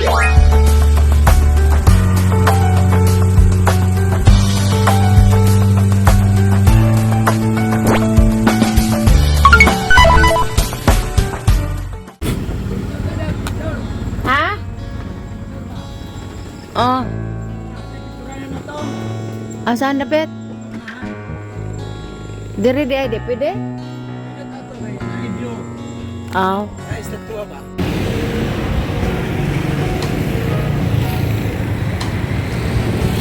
Oh. Saan na bet? Diri di ay di pwede? Oh.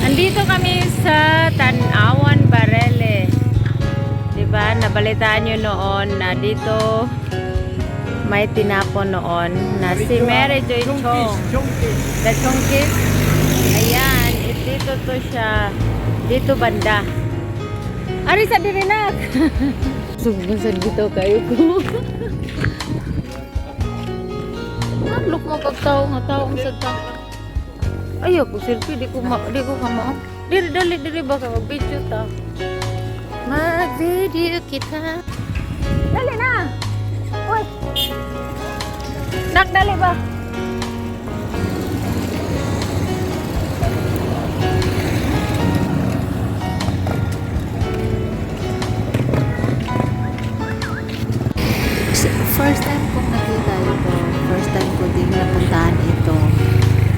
Andito kami sa Tanawan Barele. Diba? Nabalitaan nyo noon na dito may tinapon noon na si Mary Joy Chong. The Chongkis. Ayan. Dito to siya. Dito banda. Ari sa dirinak. Sugbusan dito kayo ko. Look mo pagtao nga taong sa ta. Ayoko selfie di ko kamo. Diri ba ka mag-video ta? Mag-video kita. Dali na. Oy. Dali ba? First time kong nakita ito. First time ko din napuntahan ito.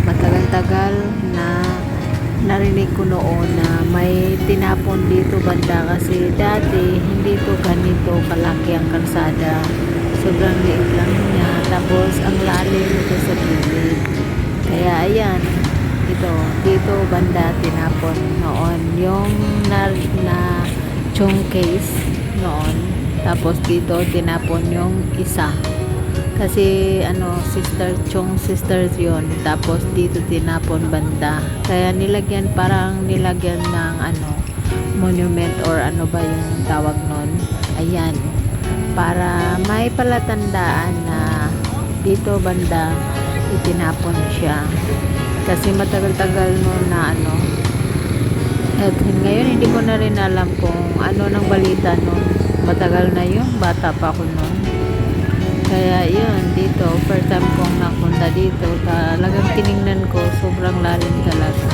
Matagal-tagal na narinig ko noon na may tinapon dito banda kasi dati hindi to ganito kalaki ang kalsada. Sobrang liit lang niya. Tapos ang lalim ito sa gilid. Kaya ayan, dito banda tinapon noon. Yung na Chongkis noon. Tapos dito tinapon yung isa. Kasi sister Chong sisters yon. Tapos dito tinapon banda. Kaya parang nilagyan ng monument or ano ba yung tawag nun. Ayan. Para may palatandaan na dito banda itinapon siya. Kasi matagal-tagal noon na At ngayon hindi ko na rin alam kung ano ng balita noon. Matagal na yun, bata pa ako noon. Kaya yun, dito, first time kong napunta dito, talagang tiningnan ko, sobrang lalim talaga.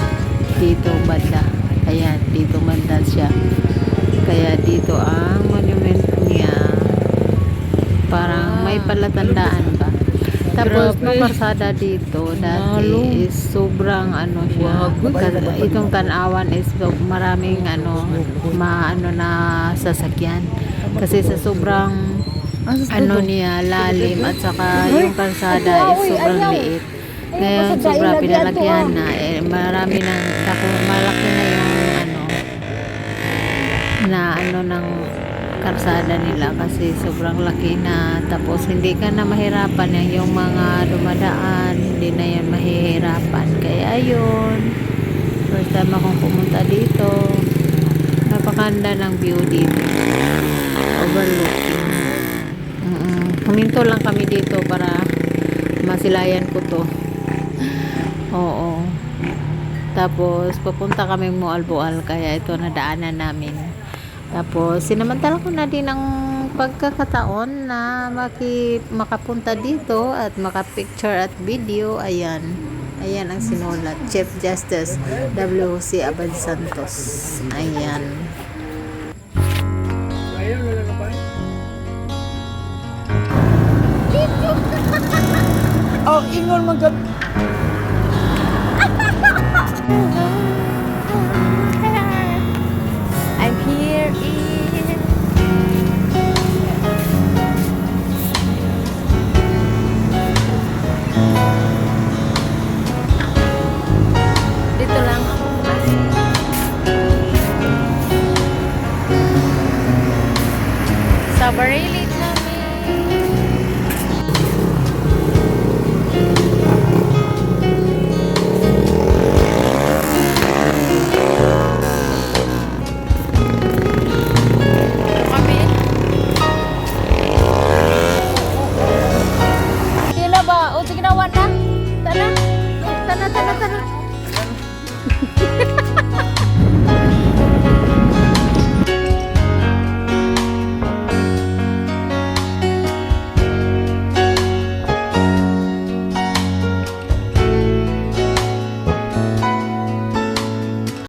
Dito banda. Ayan, dito banda siya. Kaya dito ang monument niya. Parang may palatandaan ba. Tapos nung kalsada dito, dati is sobrang siya. Itong Tanawan is maraming na sasakyan. Kasi sa sobrang niya lalim at saka yung kalsada is sobrang liit. Ngayon sobrang pinalagyan na marami nang malaki na yung ng kalsada nila kasi sobrang laki na. Tapos hindi ka na mahirapan yung mga dumadaan, hindi na yan mahihirapan. Kaya yun, first time akong pumunta dito. Napakanda ng view dito, overlooking. Huminto lang kami dito para masilayan ko to. Oo. Tapos papunta kami Mualboal, kaya ito nadaanan namin. Tapos sinamantala ko na din ang pagkakataon na makapunta dito at makapicture at video. Ayan ang sinulat, Chief Justice W.C. Abad Santos. Ayan. Oh, ingon magad. I'm here in